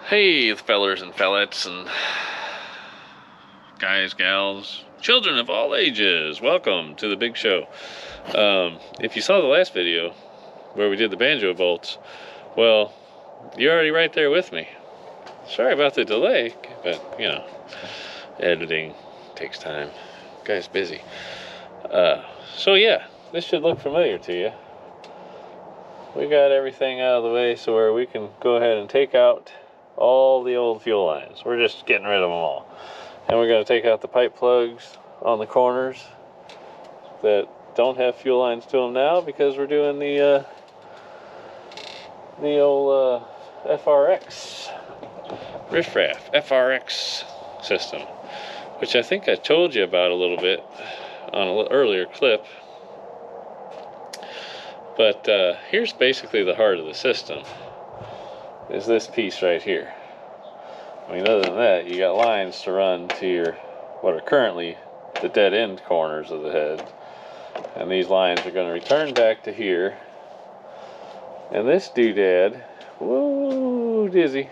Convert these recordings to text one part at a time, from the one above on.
Hey, fellers and fellettes and guys, gals, children of all ages, welcome to the big show. If you saw the last video where we did the banjo bolts, well, you're already right there with me. Sorry about the delay, but you know, editing takes time. Guy's busy. So yeah, this should look familiar to you. We got everything out of the way so where we can go ahead and take out all the old fuel lines. We're just getting rid of them all. And we're going to take out the pipe plugs on the corners that don't have fuel lines to them now because we're doing the old FRX, RiffRaff FRX system, which I think I told you about a little bit on an earlier clip. But here's basically the heart of the system, is this piece right here. I mean, other than that, you got lines to run to your, what are currently the dead end corners of the head. And these lines are going to return back to here. And this doodad, whoa, dizzy,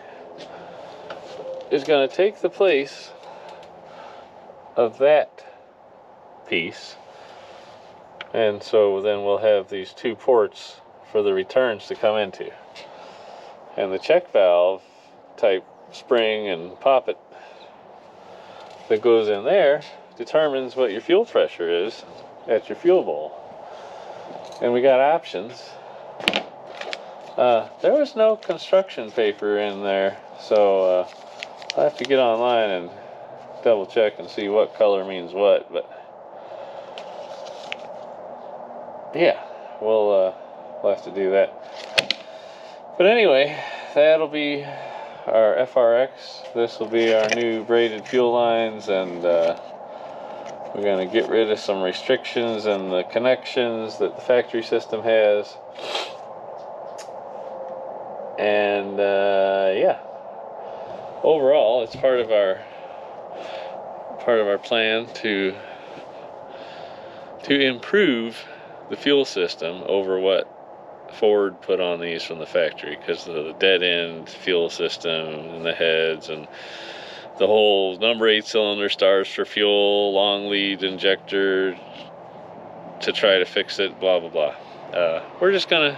is going to take the place of that piece. And so then we'll have these two ports for the returns to come into. And the check valve type spring and poppet that goes in there determines what your fuel pressure is at your fuel bowl. And we got options. There was no construction paper in there, so I have to get online and double check and see what color means what, but yeah, we'll have to do that. But anyway, that'll be our FRX. This will be our new braided fuel lines, and we're going to get rid of some restrictions and the connections that the factory system has. And yeah, overall, it's part of our plan to improve the fuel system over what Ford put on these from the factory, because of the dead end fuel system and the heads and the whole number 8 cylinder stars for fuel, long lead injector to try to fix it, blah blah blah. We're just gonna,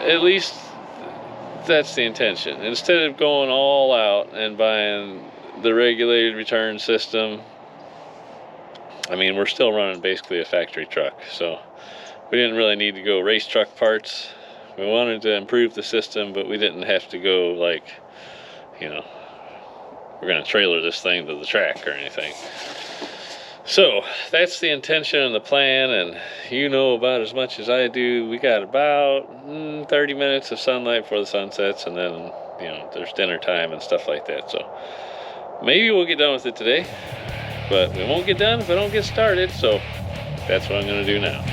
at least that's the intention, instead of going all out and buying the regulated return system. I mean, we're still running basically a factory truck, so we didn't really need to go race truck parts. We wanted to improve the system, but we didn't have to go like, you know, we're going to trailer this thing to the track or anything. So that's the intention and the plan, and you know about as much as I do. We got about 30 minutes of sunlight before the sun sets, and then, you know, there's dinner time and stuff like that. So maybe we'll get done with it today, but we won't get done if I don't get started. So that's what I'm going to do now.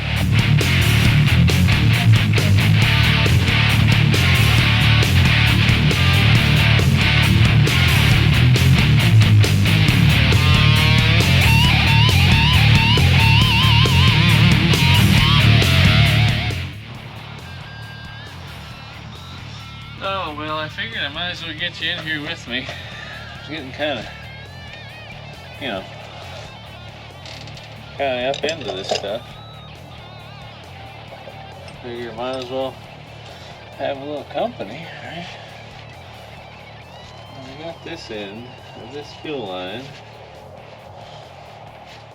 Oh, well, I figured I might as well get you in here with me. It's getting kind of, you know, kind of up into this stuff. Figure I might as well have a little company, right? We got this end of this fuel line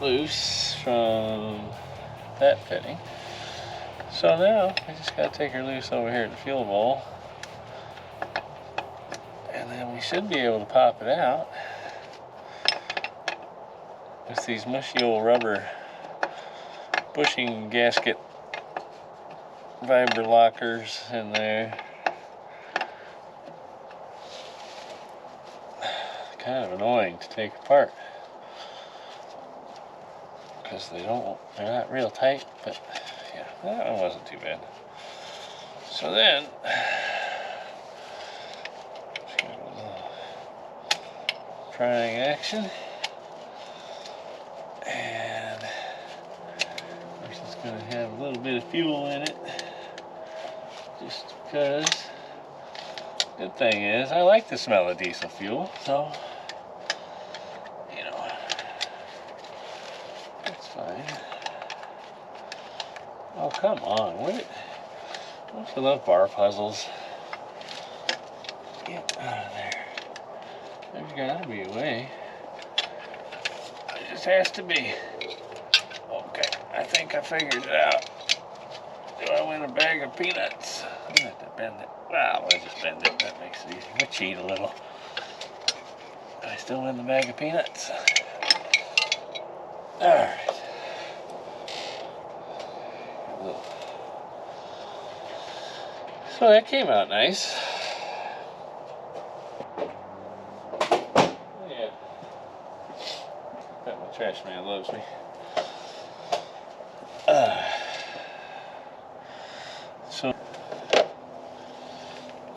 loose from that fitting. So now I just got to take her loose over here at the fuel bowl. And then we should be able to pop it out with these mushy old rubber bushing gasket vibra lockers in there. Kind of annoying to take apart because they're not real tight, but yeah, that one wasn't too bad. So then prying action, and this is going to have a little bit of fuel in it just because Good thing is, I like the smell of diesel fuel, so, you know, it's fine. Oh, come on, don't you love bar puzzles? Get out of there. There's gotta be a way. It just has to be. Okay, I think I figured it out. Do I win a bag of peanuts? I'm gonna have to bend it. Wow, I just bend it. That makes it easy. I cheat a little. I still win the bag of peanuts. Alright. So that came out nice. Yeah. Bet my trash man loves me. So, if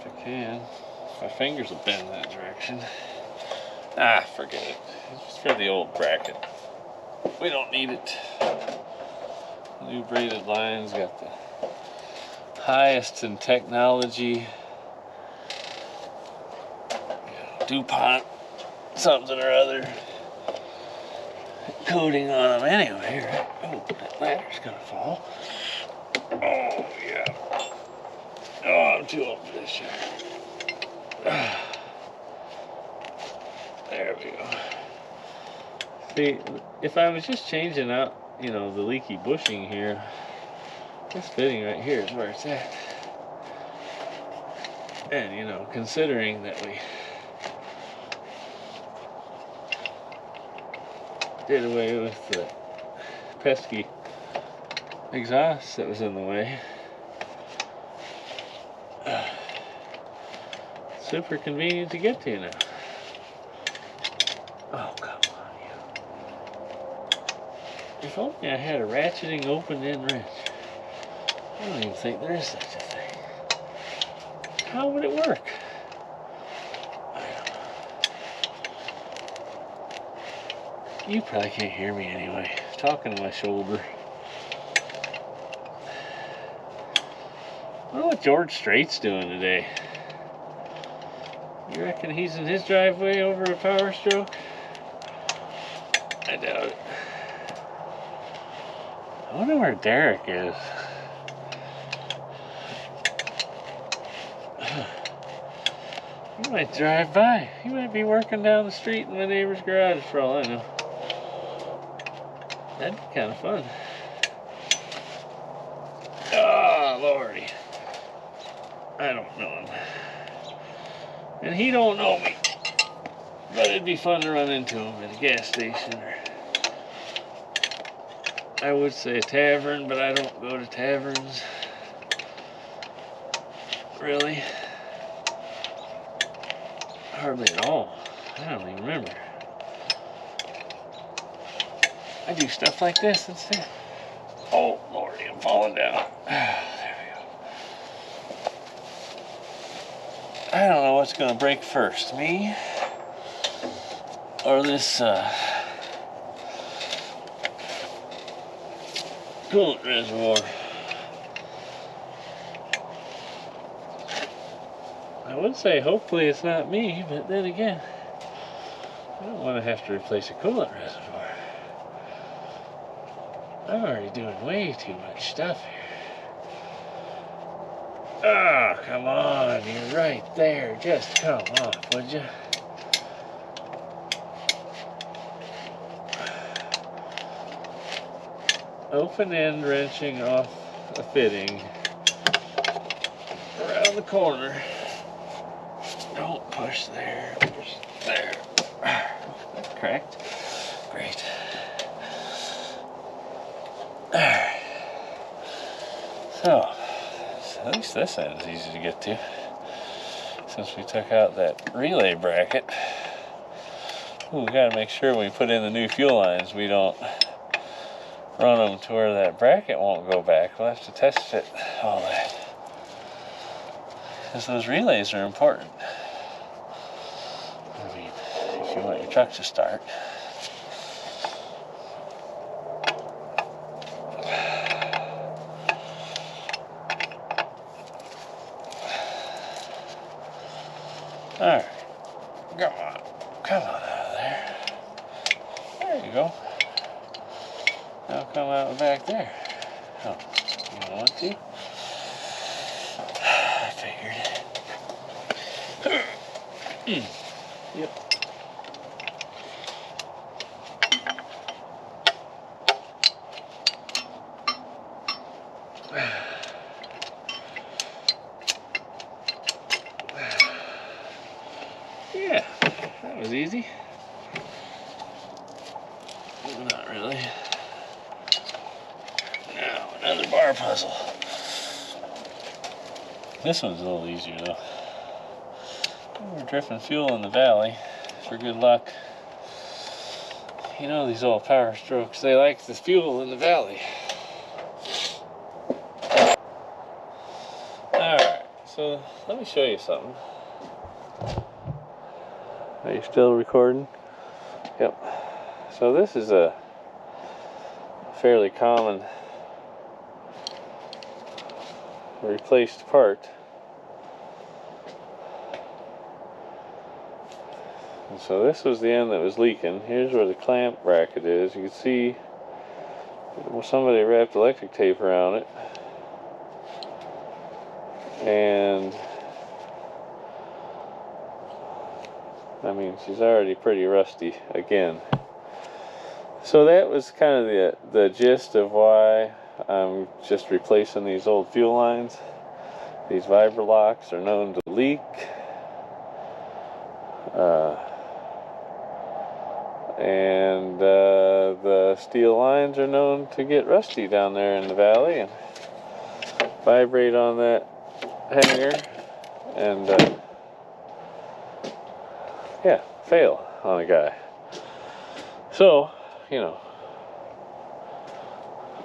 I can, my fingers will bend that direction. Ah, forget it. It's just for the old bracket. We don't need it. New braided lines, got the highest in technology. DuPont, something or other. Coating on them anyway, right? Oh, that ladder's gonna fall. Oh, yeah. Oh, I'm too old for this shit. There we go. See, if I was just changing out, you know, the leaky bushing here, this fitting right here is where it's at. And, you know, considering that we did away with the pesky exhaust that was in the way. Super convenient to get to now. Oh, come on, you. If only I had a ratcheting open-end wrench. I don't even think there is such a thing. How would it work? I don't know. You probably can't hear me anyway. Talking to my shoulder. I wonder what George Strait's doing today. You reckon he's in his driveway over a power stroke? I doubt it. I wonder where Derek is. He might drive by. He might be working down the street in my neighbor's garage for all I know. That'd be kind of fun. Oh, Lordy. I don't know him. And he don't know me. But it'd be fun to run into him at a gas station or I would say a tavern, but I don't go to taverns. Really. Hardly at all. I don't even remember. I do stuff like this instead. Oh, Lordy, I'm falling down. There we go. I don't know what's going to break first, me or this coolant reservoir. I would say hopefully it's not me, but then again, I don't want to have to replace a coolant reservoir. I'm already doing way too much stuff here. Ah, oh, come on, you're right there. Just come off, would you? Open end wrenching off a fitting around the corner. Don't push there. Push there. That's correct. Great. Alright. So, at least this end is easy to get to. Since we took out that relay bracket. Ooh, we gotta make sure when we put in the new fuel lines we don't run them to where that bracket won't go back. We'll have to test fit all that. Because those relays are important. I mean, if you want your truck to start. Alright. Come on. Come on out of there. There you go. Now come out the back there. Oh, you don't want to? I figured. Yep. Yeah, that was easy. Not really. Now, another bar puzzle. This one's a little easier though. We're drifting fuel in the valley for good luck. You know these old power strokes, they like the fuel in the valley. Alright, so let me show you something. Are you still recording? Yep. So this is a fairly common replaced part. And so this was the end that was leaking. Here's where the clamp bracket is. You can see somebody wrapped electric tape around it. And I mean, she's already pretty rusty again. So that was kind of the gist of why I'm just replacing these old fuel lines. These vibra locks are known to leak. And the steel lines are known to get rusty down there in the valley and vibrate on that hanger and yeah, fail on a guy. So, you know,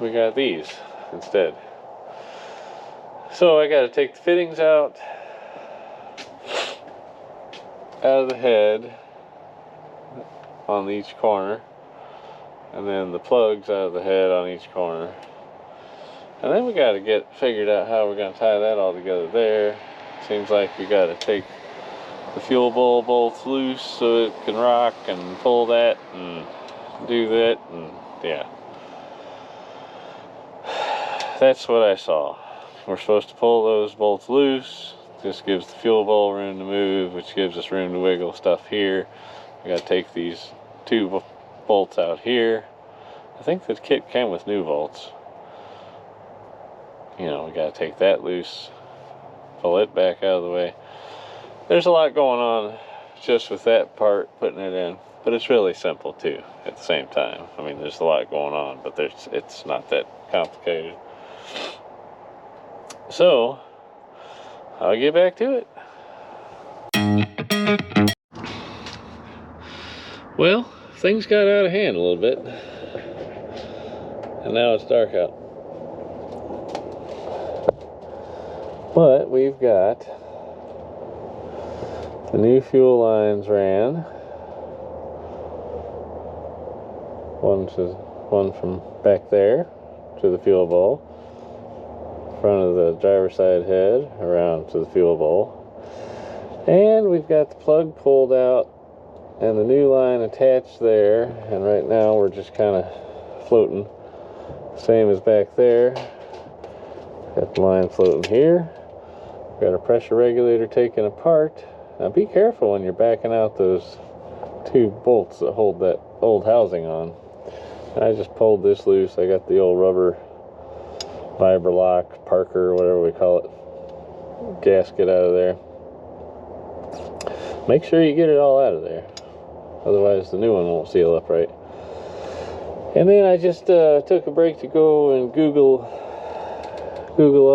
we got these instead. So I got to take the fittings out of the head on each corner, and then the plugs out of the head on each corner, and then we got to get figured out how we're going to tie that all together there. Seems like we got to take the fuel bowl bolts loose so it can rock and pull that and do that, and yeah, that's what I saw. We're supposed to pull those bolts loose. This gives the fuel bowl room to move, which gives us room to wiggle stuff here. We got to take these two bolts out here. I think the kit came with new bolts. You know, we got to take that loose, pull it back out of the way. There's a lot going on just with that part, putting it in, but it's really simple too at the same time. I mean, there's a lot going on, but it's not that complicated. So I'll get back to it. Well, things got out of hand a little bit, and now it's dark out. But we've got the new fuel lines ran. One from back there to the fuel bowl, front of the driver's side head around to the fuel bowl, and we've got the plug pulled out and the new line attached there, and right now we're just kind of floating, same as back there. Got the line floating here. Got a pressure regulator taken apart. Now be careful when you're backing out those two bolts that hold that old housing on. I just pulled this loose. I got the old rubber vibra lock, Parker, whatever we call it, gasket out of there. Make sure you get it all out of there, otherwise the new one won't seal up right. And then I just took a break to go and Google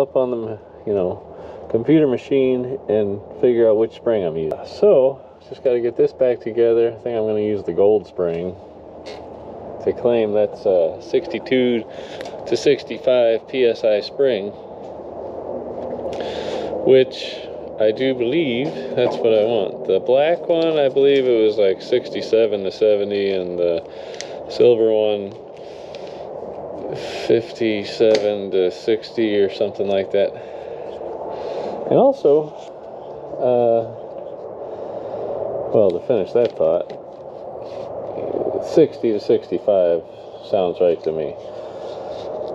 up on the, you know, computer machine and figure out which spring I'm using. So just got to get this back together. I think I'm going to use the gold spring. They claim that's 62 to 65 psi spring, which I do believe that's what I want. The black one, I believe it was like 67 to 70, and the silver one 57 to 60 or something like that. And also well, to finish that thought, 60 to 65 sounds right to me.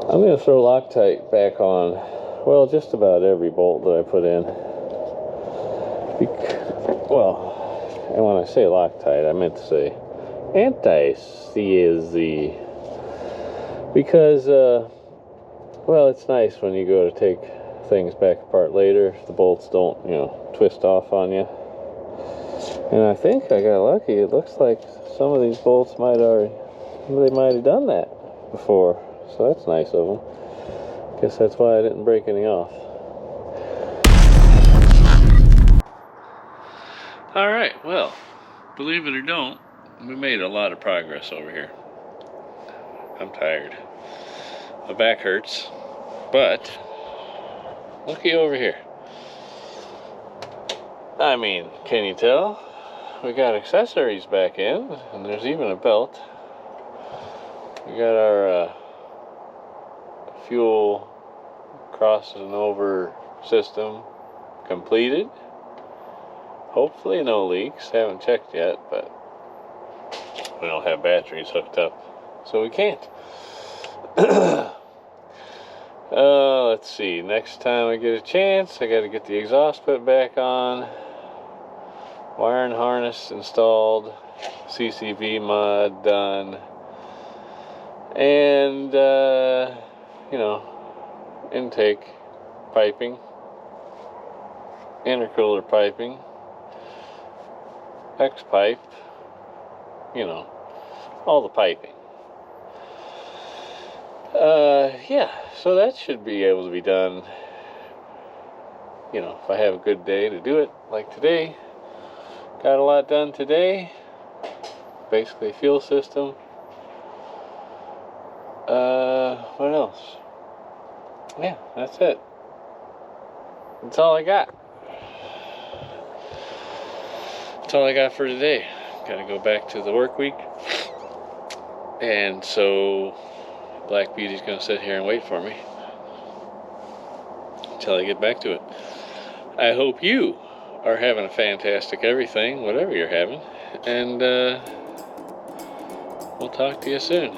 I'm going to throw Loctite back on, well, just about every bolt that I put in. Well, and when I say Loctite, I meant to say anti-CZ. Because, well, it's nice when you go to take things back apart later, if the bolts don't, you know, twist off on you. And I think I got lucky. It looks like some of these bolts might have done that before. So that's nice of them. Guess that's why I didn't break any off. Alright, well, believe it or don't, we made a lot of progress over here. I'm tired. My back hurts, but looky over here. I mean, can you tell? We got accessories back in, and there's even a belt. We got our fuel crossing over system completed. Hopefully no leaks. Haven't checked yet, but we don't have batteries hooked up, so we can't. Let's see. Next time I get a chance, I got to get the exhaust put back on, wiring harness installed, CCV mod done, and you know, intake piping, intercooler piping, X pipe, you know, all the piping. Yeah, so that should be able to be done, you know, if I have a good day to do it, like today. Got a lot done today. Basically, fuel system. What else? Yeah, that's it. That's all I got. That's all I got for today. Gotta go back to the work week. And so Black Beauty's gonna sit here and wait for me until I get back to it. I hope you are having a fantastic everything, whatever you're having. And we'll talk to you soon.